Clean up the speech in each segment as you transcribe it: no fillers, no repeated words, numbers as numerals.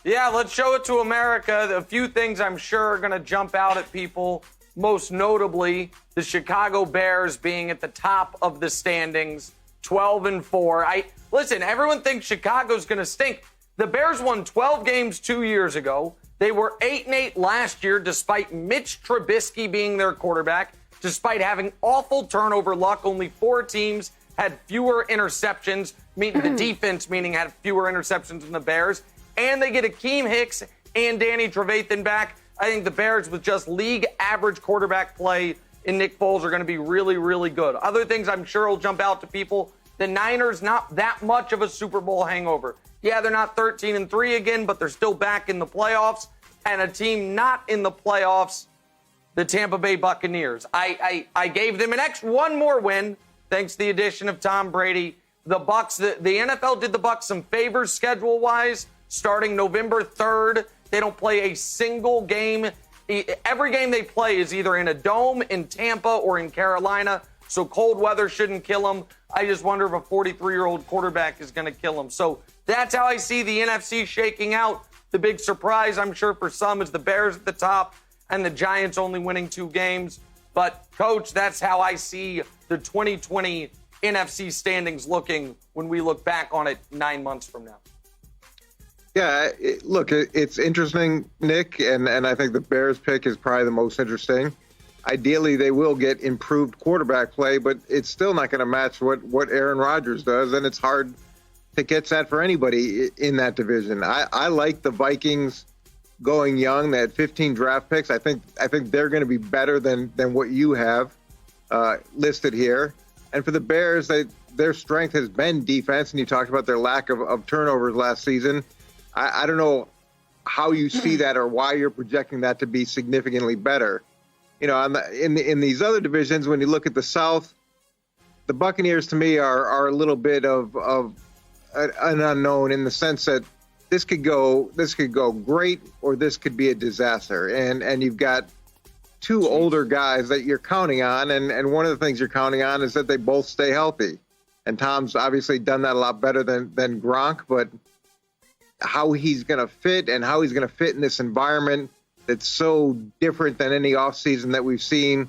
Yeah, let's show it to America. A few things I'm sure are going to jump out at people, most notably the Chicago Bears being at the top of the standings, 12-4. Listen, everyone thinks Chicago's going to stink. The Bears won 12 games 2 years ago. They were 8-8 last year, despite Mitch Trubisky being their quarterback, despite having awful turnover luck. Only 4 teams had fewer interceptions, meaning the defense, meaning had fewer interceptions than the Bears. And they get Akeem Hicks and Danny Trevathan back. I think the Bears, with just league average quarterback play in Nick Foles, are going to be really, really good. Other things I'm sure will jump out to people. The Niners, not that much of a Super Bowl hangover. Yeah, they're not 13-3 again, but they're still back in the playoffs. And a team not in the playoffs, the Tampa Bay Buccaneers. I gave them one more win, thanks to the addition of Tom Brady. The Bucs, the NFL did the Bucs some favors schedule-wise. Starting November 3rd, they don't play a single game. Every game they play is either in a dome in Tampa or in Carolina, so cold weather shouldn't kill them. I just wonder if a 43-year-old quarterback is going to kill them. So that's how I see the NFC shaking out. The big surprise, I'm sure, for some is the Bears at the top and the Giants only winning 2 games. But, Coach, that's how I see the 2020 NFC standings looking when we look back on it 9 months from now. Yeah, it's interesting, Nick, and I think the Bears pick is probably the most interesting. Ideally, they will get improved quarterback play, but it's still not going to match what Aaron Rodgers does, and it's hard to get that for anybody in that division. I like the Vikings going young. They had 15 draft picks. I think they're going to be better than what you have listed here. And for the Bears, their strength has been defense, and you talked about their lack of turnovers last season. I don't know how you see that or why you're projecting that to be significantly better. You know, in these other divisions, when you look at the South, the Buccaneers to me are a little bit of an unknown in the sense that this could go great or this could be a disaster. And you've got 2 older guys that you're counting on, and one of the things you're counting on is that they both stay healthy. And Tom's obviously done that a lot better than Gronk, but how he's going to fit and how he's going to fit in this environment that's so different than any offseason that we've seen,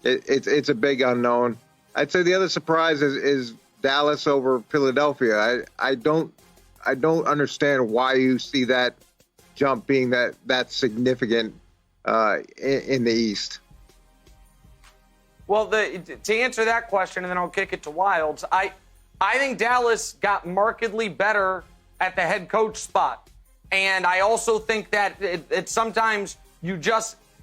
it's a big unknown. I'd say the other surprise is Dallas over Philadelphia. I don't understand why you see that jump being that significant in the East. Well, to answer that question, and then I'll kick it to Wilds, I think Dallas got markedly better at the head coach spot. And I also think that it sometimes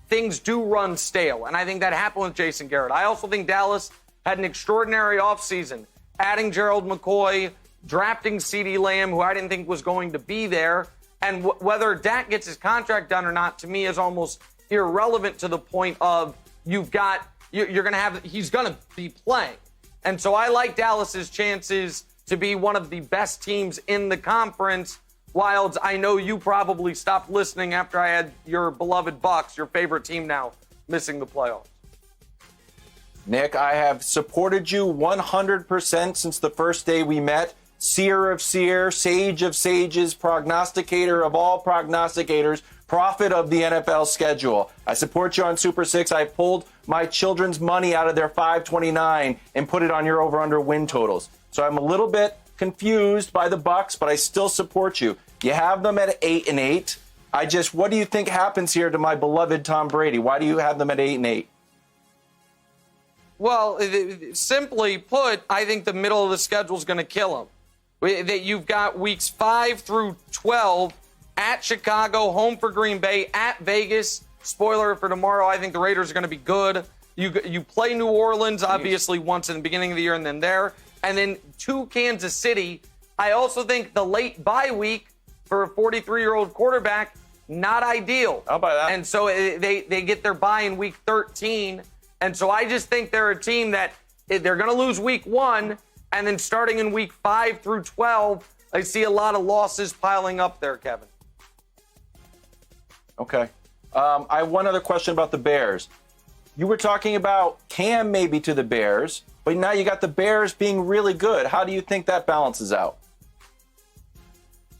things do run stale. And I think that happened with Jason Garrett. I also think Dallas had an extraordinary offseason, adding Gerald McCoy, drafting CeeDee Lamb, who I didn't think was going to be there. And whether Dak gets his contract done or not, to me, is almost irrelevant to the point of he's going to be playing. And so I like Dallas's chances to be one of the best teams in the conference. Wilds, I know you probably stopped listening after I had your beloved Bucs, your favorite team now, missing the playoffs. Nick, I have supported you 100% since the first day we met. Seer of seer, sage of sages, prognosticator of all prognosticators, prophet of the NFL schedule. I support you on Super 6. I pulled my children's money out of their 529 and put it on your over-under win totals. So I'm a little bit confused by the Bucs, but I still support you. You have them at 8-8. What do you think happens here to my beloved Tom Brady? Why do you have them at 8-8? Well, simply put, I think the middle of the schedule is going to kill him. That you've got weeks 5 through 12 at Chicago, home for Green Bay, at Vegas. Spoiler for tomorrow, I think the Raiders are going to be good. You play New Orleans, obviously, once in the beginning of the year and then there. And then to Kansas City. I also think the late bye week for a 43-year-old quarterback, not ideal. I'll buy that. And so they get their bye in week 13. And so I just think they're a team that they're going to lose week 1. And then starting in week 5 through 12, I see a lot of losses piling up there, Kevin. Okay. I have one other question about the Bears. You were talking about Cam maybe to the Bears, but now you got the Bears being really good. How do you think that balances out?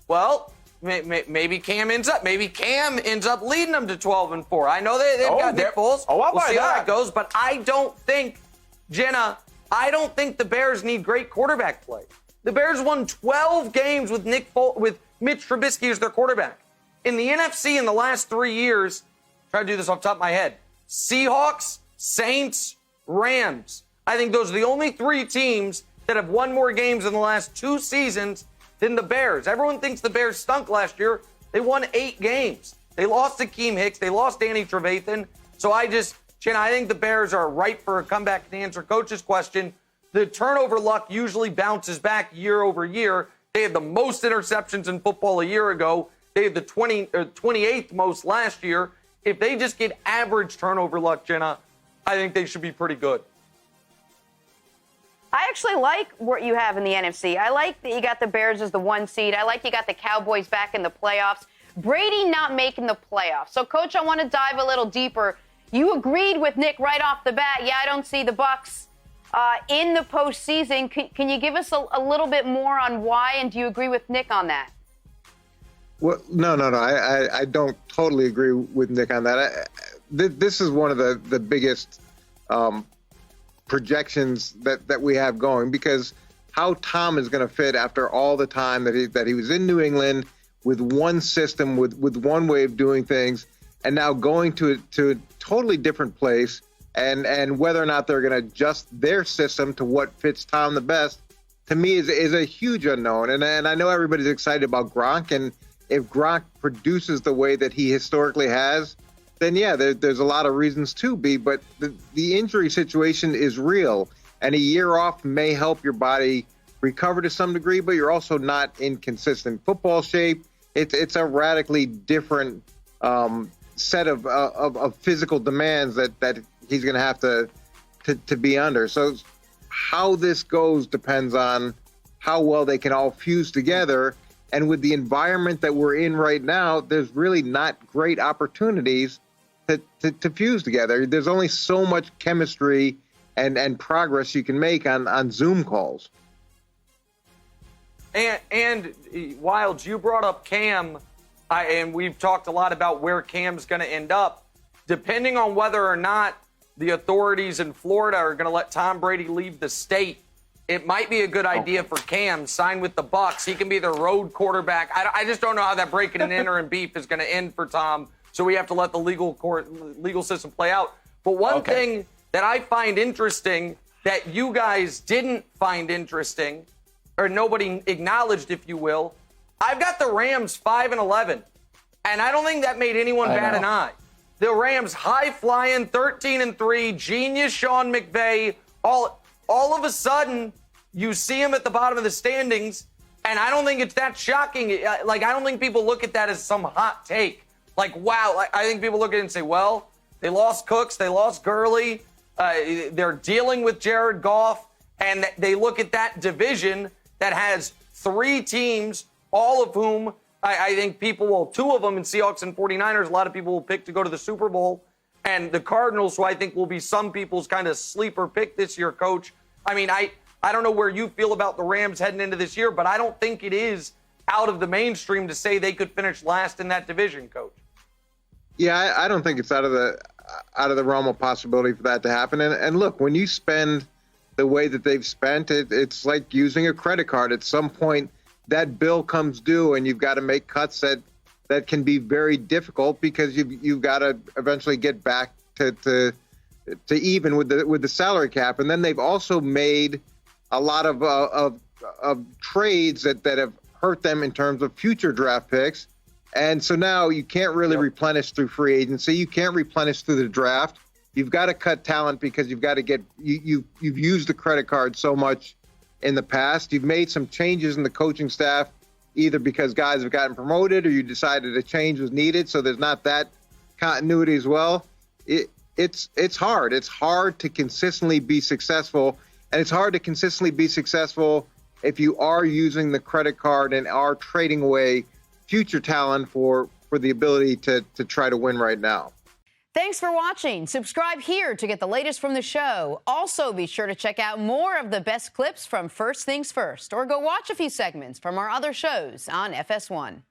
Well, maybe Cam ends up leading them to 12-4. I know they've got Nick Foles. We'll see how that goes. But I don't think, Jenna, the Bears need great quarterback play. The Bears won 12 games with Mitch Trubisky as their quarterback. In the NFC in the last 3 years, try to do this off the top of my head, Seahawks, Saints, Rams. I think those are the only 3 teams that have won more games in the last 2 seasons than the Bears. Everyone thinks the Bears stunk last year. They won 8 games. They lost Akeem Hicks. They lost Danny Trevathan. So Jenna, I think the Bears are ripe for a comeback. To answer Coach's question, the turnover luck usually bounces back year over year. They had the most interceptions in football a year ago. They had the 28th most last year. If they just get average turnover luck, Jenna, I think they should be pretty good. I actually like what you have in the NFC. I like that you got the Bears as the 1 seed. I like you got the Cowboys back in the playoffs. Brady not making the playoffs. So, Coach, I want to dive a little deeper. You agreed with Nick right off the bat. Yeah, I don't see the Bucs in the postseason. Can you give us a little bit more on why, and do you agree with Nick on that? Well, no. I don't totally agree with Nick on that. This is one of the biggest projections that we have going, because how Tom is going to fit after all the time that he was in New England with one system, with one way of doing things, and now going to a totally different place, and whether or not they're going to adjust their system to what fits Tom the best, to me is a huge unknown. And I know everybody's excited about Gronk, and if Gronk produces the way that he historically has, then yeah, there's a lot of reasons to be, but the injury situation is real, and a year off may help your body recover to some degree, but you're also not in consistent football shape. It's a radically different set of physical demands that he's going to have to be under. So how this goes depends on how well they can all fuse together. And with the environment that we're in right now, there's really not great opportunities to fuse together. There's only so much chemistry and progress you can make on Zoom calls. And Wilds, you brought up Cam, and we've talked a lot about where Cam's going to end up. Depending on whether or not the authorities in Florida are going to let Tom Brady leave the state, it might be a good idea for Cam, sign with the Bucs. He can be their road quarterback. I just don't know how that breaking and entering beef is going to end for Tom. So we have to let the legal system play out. But one thing that I find interesting that you guys didn't find interesting, or nobody acknowledged, if you will, I've got the Rams 5-11, and I don't think that made anyone bat an eye. The Rams high-flying 13-3, genius Sean McVay. All of a sudden, you see him at the bottom of the standings, and I don't think it's that shocking. I don't think people look at that as some hot take. Wow. I think people look at it and say, well, they lost Cooks, they lost Gurley, they're dealing with Jared Goff, and they look at that division that has 3 teams, all of whom I think people 2 of them in Seahawks and 49ers, a lot of people will pick to go to the Super Bowl, and the Cardinals, who I think will be some people's kind of sleeper pick this year, Coach. I mean, I don't know where you feel about the Rams heading into this year, but I don't think it is out of the mainstream to say they could finish last in that division, Coach. Yeah, I don't think it's out of the realm of possibility for that to happen. And look, when you spend the way that they've spent it, it's like using a credit card. At some point, that bill comes due, and you've got to make cuts that can be very difficult, because you've got to eventually get back to even with the salary cap. And then they've also made a lot of trades that have hurt them in terms of future draft picks. And so now you can't really replenish through free agency. You can't replenish through the draft. You've got to cut talent, because you've got to get you've used the credit card so much in the past. You've made some changes in the coaching staff, either because guys have gotten promoted or you decided a change was needed. So there's not that continuity as well. It's hard. It's hard to consistently be successful, and it's hard to consistently be successful if you are using the credit card and are trading away future talent for the ability to try to win right now. Thanks for watching. Subscribe here to get the latest from the show. Also, be sure to check out more of the best clips from First Things First, or go watch a few segments from our other shows on FS1.